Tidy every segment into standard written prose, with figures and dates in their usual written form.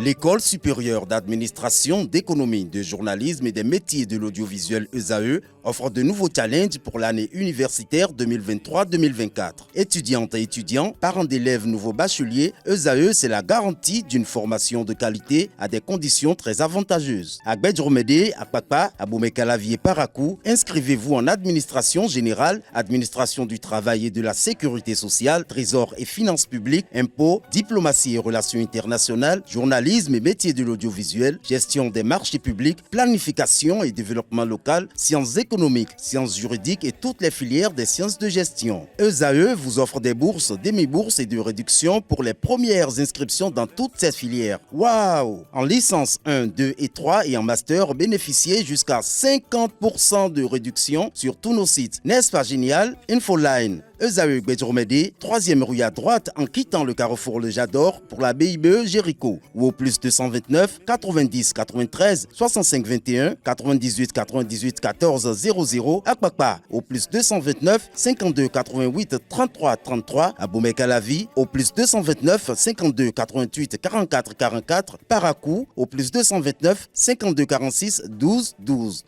L'École supérieure d'administration, d'économie, de journalisme et des métiers de l'audiovisuel ESAE offre de nouveaux challenges pour l'année universitaire 2023-2024. Étudiantes et étudiants, parents d'élèves nouveaux bacheliers, ESAE, c'est la garantie d'une formation de qualité à des conditions très avantageuses. À Gbedjromede, à Papa, à Boumekalavi et Parakou, inscrivez-vous en administration générale, administration du travail et de la sécurité sociale, trésor et finances publiques, impôts, diplomatie et relations internationales, journalisme et métiers de l'audiovisuel, gestion des marchés publics, planification et développement local, sciences économiques, sciences juridiques et toutes les filières des sciences de gestion. ESAE vous offre des bourses, demi-bourses et de réductions pour les premières inscriptions dans toutes ces filières. Waouh! En licence 1, 2 et 3 et en master, bénéficiez jusqu'à 50% de réduction sur tous nos sites. N'est-ce pas génial? Infoline. ESAE Gbedjromede, 3e rue à droite en quittant le carrefour Le Jador pour la BIBE Jéricho ou au plus 229 90 93 65 21 98 98 14 00 à Kpakpa au plus 229 52 88 33 33 à Boumekalavi au plus 229 52 88 44 44 Parakou au plus 229 52 46 12 12.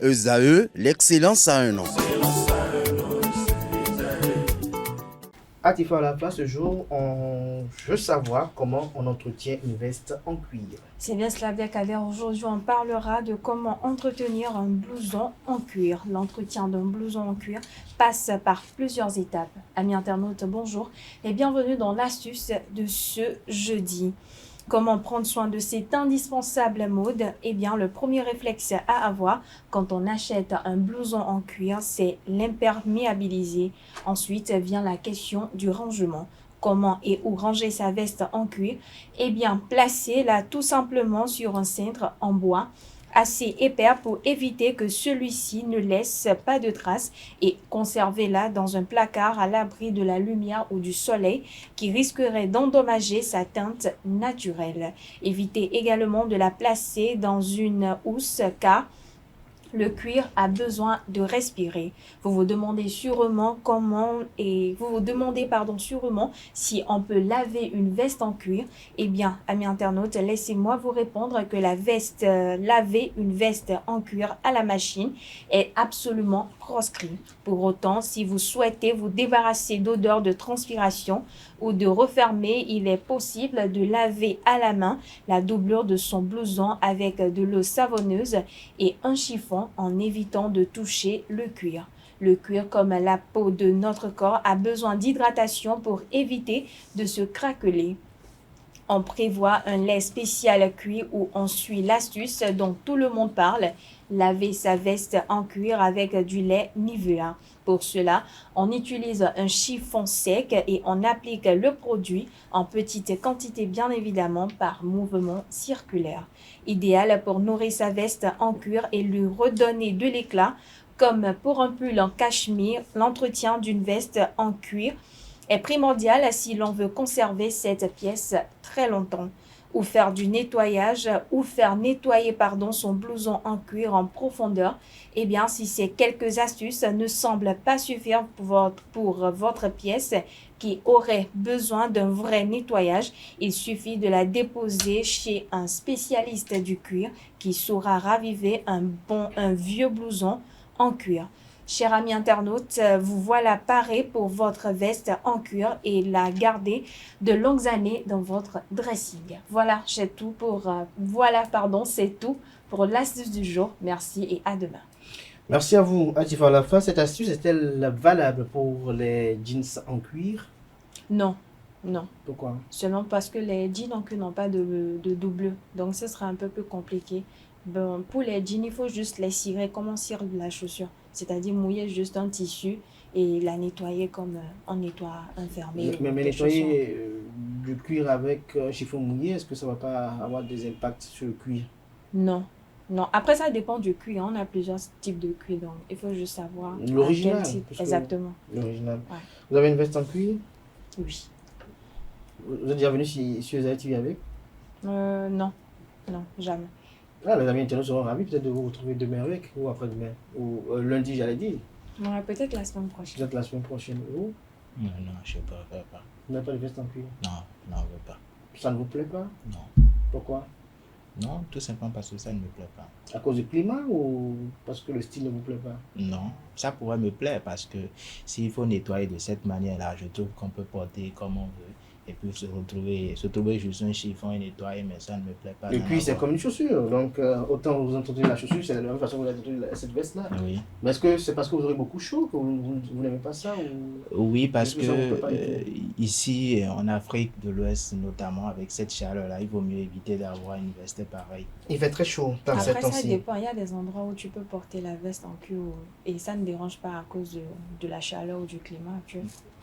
ESAE, l'excellence à un an. À Tifa à la place, ce jour, on veut savoir comment on entretient une veste en cuir. C'est bien cela, bien Kader. Aujourd'hui, on parlera de comment entretenir un blouson en cuir. L'entretien d'un blouson en cuir passe par plusieurs étapes. Amis internautes, bonjour et bienvenue dans l'astuce de ce jeudi. Comment prendre soin de cette indispensable mode? Eh bien, le premier réflexe à avoir quand on achète un blouson en cuir, c'est l'imperméabiliser. Ensuite vient la question du rangement. Comment et où ranger sa veste en cuir? Eh bien, placez-la tout simplement sur un cintre en bois assez épais pour éviter que celui-ci ne laisse pas de traces et conservez-la dans un placard à l'abri de la lumière ou du soleil qui risquerait d'endommager sa teinte naturelle. Évitez également de la placer dans une housse car le cuir a besoin de respirer. Vous vous demandez sûrement sûrement si on peut laver une veste en cuir. Eh bien, amis internautes, laissez-moi vous répondre que laver une veste en cuir à la machine est absolument proscrit. Pour autant, si vous souhaitez vous débarrasser d'odeur de transpiration ou de refermer, il est possible de laver à la main la doublure de son blouson avec de l'eau savonneuse et un chiffon en évitant de toucher le cuir. Le cuir, comme la peau de notre corps, a besoin d'hydratation pour éviter de se craqueler. On prévoit un lait spécial cuir où on suit l'astuce dont tout le monde parle, laver sa veste en cuir avec du lait Nivea. Pour cela, on utilise un chiffon sec et on applique le produit en petite quantité bien évidemment par mouvement circulaire. Idéal pour nourrir sa veste en cuir et lui redonner de l'éclat. Comme pour un pull en cachemire, l'entretien d'une veste en cuir est primordial si l'on veut conserver cette pièce très longtemps. Ou faire du nettoyage, ou faire nettoyer son blouson en cuir en profondeur. Eh bien, si ces quelques astuces ne semblent pas suffire pour votre pièce qui aurait besoin d'un vrai nettoyage, il suffit de la déposer chez un spécialiste du cuir qui saura raviver un vieux blouson en cuir. Chers amis internautes, vous voilà parés pour votre veste en cuir et la garder de longues années dans votre dressing. C'est tout pour l'astuce du jour. Merci et à demain. Merci à vous, Atifa à la fin. Cette astuce est-elle valable pour les jeans en cuir? Non. Pourquoi? Seulement parce que les jeans en cuir n'ont pas de doublure. Donc, ce sera un peu plus compliqué. Bon, pour les jeans, il faut juste les cirer comme on cire la chaussure. C'est-à-dire mouiller juste un tissu et la nettoyer comme on nettoie un fermé. Mais nettoyer du cuir avec chiffon mouillé, est-ce que ça ne va pas avoir des impacts sur le cuir? Non. Après, ça dépend du cuir. On a plusieurs types de cuir, donc il faut juste savoir l'original. quel type. Exactement. L'original. Ouais. Vous avez une veste en cuir? Oui. Vous êtes déjà venu sur les TV avec? Non, jamais. Ah, les amis internautes seront ravis peut-être de vous retrouver demain avec, ou après-demain, ou lundi, j'allais dire. Ouais, peut-être la semaine prochaine. Peut-être la semaine prochaine. Vous? Non, je ne peux pas. Vous n'avez pas de veste en cuir? Non, je ne veux pas. Ça ne vous plaît pas? Non. Pourquoi? Non, tout simplement parce que ça ne me plaît pas. À cause du climat ou parce que le style ne vous plaît pas? Non, ça pourrait me plaire parce que s'il faut nettoyer de cette manière-là, je trouve qu'on peut porter comme on veut et puis se trouver juste un chiffon et nettoyer, mais ça ne me plaît pas. Et d'en puis c'est avoir. comme une chaussure, donc autant vous entretenez la chaussure, c'est de la même façon que vous entretenez cette veste-là. Oui. Mais est-ce que c'est parce que vous aurez beaucoup chaud que vous n'aimez pas ça ou... Oui, parce Est-ce que ça vous plaît que pas du tout? ici, en Afrique de l'Ouest, notamment avec cette chaleur-là, il vaut mieux éviter d'avoir une veste pareille. Il fait très chaud dans Après, cette ça temps-ci. dépend. Il y a des endroits où tu peux porter la veste en cuir et ça ne dérange pas à cause de la chaleur ou du climat.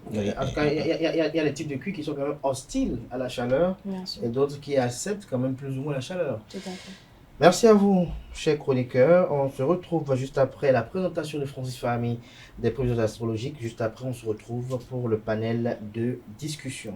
En tout cas, il y a des types de cuir qui sont quand même hostiles à la chaleur Bien sûr, et d'autres qui acceptent quand même plus ou moins la chaleur. tout à fait. Merci à vous, chers chroniqueurs. On se retrouve juste après la présentation de Francis Fahmy des prévisions astrologiques. Juste après, on se retrouve pour le panel de discussion.